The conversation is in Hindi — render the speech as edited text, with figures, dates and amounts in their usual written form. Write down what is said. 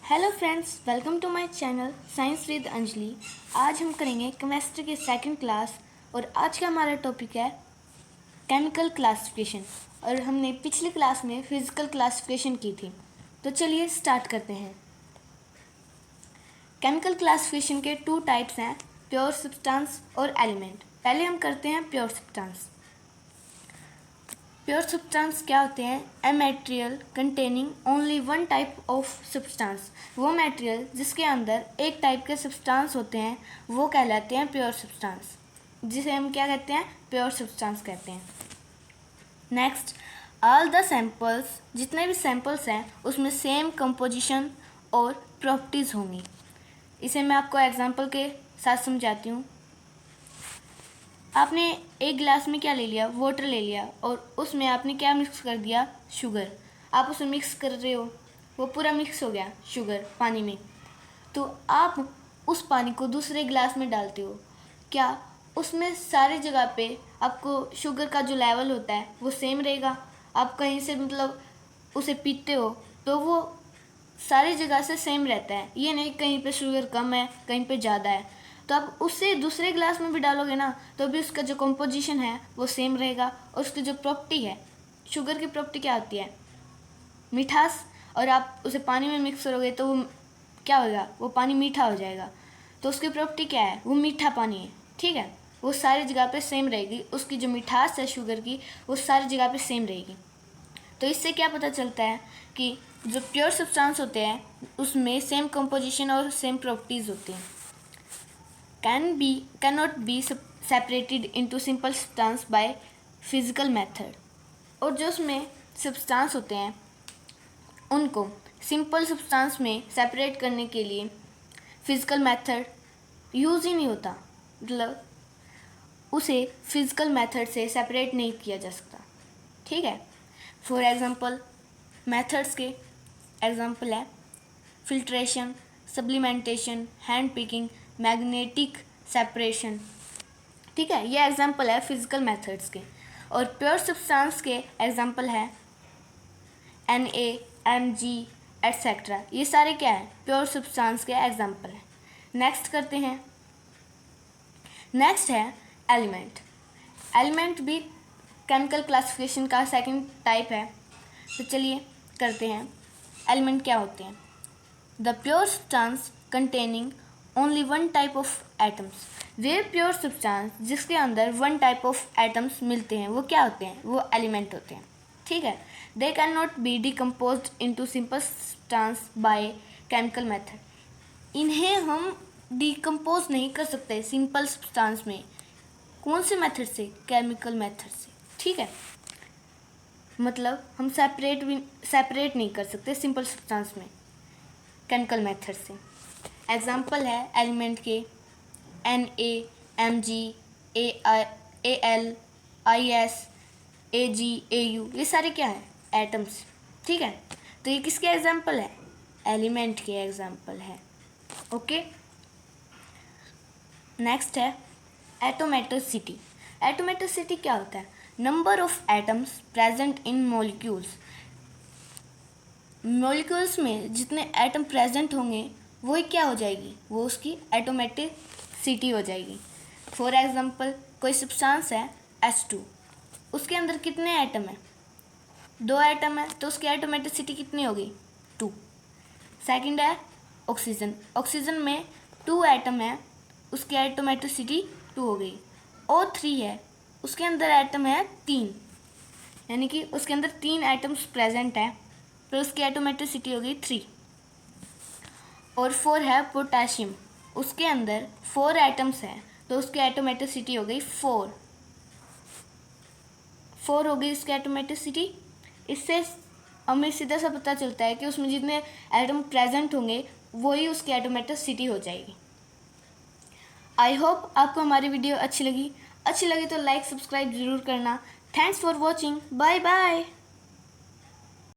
Hello friends, welcome to my channel science with Anjali. आज हम करेंगे केमिस्ट्री की सेकंड क्लास और आज का हमारा टॉपिक है केमिकल क्लासिफिकेशन। और हमने पिछली क्लास में फिजिकल क्लासिफिकेशन की थी, तो चलिए स्टार्ट करते हैं। केमिकल क्लासिफिकेशन के टू टाइप्स हैं, प्योर सब्सटेंस और एलिमेंट। पहले हम करते हैं प्योर सब्सटेंस। प्योर सब्सटेंस क्या होते हैं? A material containing only one type of substance. वो मटेरियल जिसके अंदर एक टाइप के सब्सटेंस होते हैं वो कहलाते हैं प्योर सब्सटेंस, जिसे हम क्या कहते हैं? प्योर सब्सटेंस कहते हैं। नेक्स्ट, ऑल द सैंपल्स, जितने भी सैंपल्स हैं उसमें सेम कंपोजिशन और प्रॉपर्टीज़ होंगी। इसे मैं आपको एग्जांपल के साथ समझाती हूँ। आपने एक गिलास में क्या ले लिया? वाटर ले लिया, और उसमें आपने क्या मिक्स कर दिया? शुगर। आप उसे मिक्स कर रहे हो, वो पूरा मिक्स हो गया शुगर पानी में। तो आप उस पानी को दूसरे गिलास में डालते हो, क्या उसमें सारी जगह पे आपको शुगर का जो लेवल होता है वो सेम रहेगा? आप कहीं से उसे पीते हो तो वो सारी जगह से सेम रहता है, ये नहीं कहीं पे शुगर कम है कहीं पे ज़्यादा है। तो आप उससे दूसरे ग्लास में भी डालोगे ना तो भी उसका जो कंपोजिशन है वो सेम रहेगा। और उसकी जो प्रॉपर्टी है, शुगर की प्रॉपर्टी क्या होती है? मिठास। और आप उसे पानी में मिक्स करोगे तो वो क्या होगा? वो पानी मीठा हो जाएगा। तो उसकी प्रॉपर्टी क्या है? वो मीठा पानी है, ठीक है। वो सारी जगह पे सेम रहेगी, उसकी जो मिठास है शुगर की वो सारी जगह पे सेम रहेगी। तो इससे क्या पता चलता है कि जो प्योर सब्सटेंस होते हैं उसमें सेम कंपोजिशन और सेम प्रॉपर्टीज़ होती हैं। cannot be separated into simple substance by physical method। और जो उसमें सब्सटेंस होते हैं उनको सिंपल सब्सटेंस में सेपरेट करने के लिए फिज़िकल मेथड यूज़ ही नहीं होता, मतलब उसे फिज़िकल मेथड से सेपरेट नहीं किया जा सकता, ठीक है। फॉर एग्ज़ाम्पल, मेथड्स के एग्ज़ाम्पल है filtration, supplementation, hand picking, magnetic separation, ठीक है। ये एग्जांपल है फिजिकल मेथड्स के। और प्योर सब्सटेंस के एग्जांपल है Na, Mg एट्सेट्रा। ये सारे क्या है? प्योर सब्सटेंस के एग्जांपल हैं। नेक्स्ट करते हैं। नेक्स्ट है एलिमेंट। एलिमेंट भी केमिकल क्लासिफिकेशन का सेकंड टाइप है। तो चलिए करते हैं। एलिमेंट क्या होते हैं? The pure substance containing only one type of atoms. Way pure substance जिसके अंदर वन टाइप ऑफ एटम्स मिलते हैं वो क्या होते हैं? वो एलिमेंट होते हैं, ठीक है। They can not be decompose into simple substance by chemical method. इन्हें हम डिकम्पोज नहीं कर सकते सिंपल सब्सटेंस में। कौन से मेथड से? केमिकल मेथड से, ठीक है। मतलब हम सेपरेट नहीं कर सकते सिंपल सब्सटेंस में केमिकल मेथड से। एग्जाम्पल है एलिमेंट के Na, Mg, Al, Is, Ag, Au, ये सारे क्या है? एटम्स, ठीक है। तो ये किसके एग्जाम्पल है? एलिमेंट के एग्जाम्पल है, ओके। नेक्स्ट है एटोमेटोसिटी। एटोमेटोसिटी क्या होता है? Number of atoms present in molecules. Molecules में जितने एटम प्रेजेंट होंगे वही क्या हो जाएगी? वो उसकी एटोमेटिसिटी हो जाएगी। फॉर एग्जांपल, कोई सब्सटेंस है H2, उसके अंदर कितने एटम हैं? 2 एटम है, तो उसकी एटोमेटिसिटी कितनी होगी? 2। सेकंड है ऑक्सीजन। ऑक्सीजन में 2 एटम है, उसकी एटोमेटिसिटी 2 हो गई। O3 है, उसके अंदर एटम है 3, यानी कि उसके अंदर 3 एटम्स प्रेजेंट है, तो उसकी एटोमेटिसिटी होगी 3। और 4 है पोटाशियम, उसके अंदर 4 एटम्स हैं, तो उसकी एटोमेटिसिटी हो गई 4 हो गई उसकी एटोमेटिसिटी। इससे हमें सीधा सा पता चलता है कि उसमें जितने एटम प्रेजेंट होंगे वही उसकी एटोमेटिसिटी हो जाएगी। आई होप आपको हमारी वीडियो अच्छी लगी तो लाइक सब्सक्राइब ज़रूर करना। Thanks for watching, bye bye.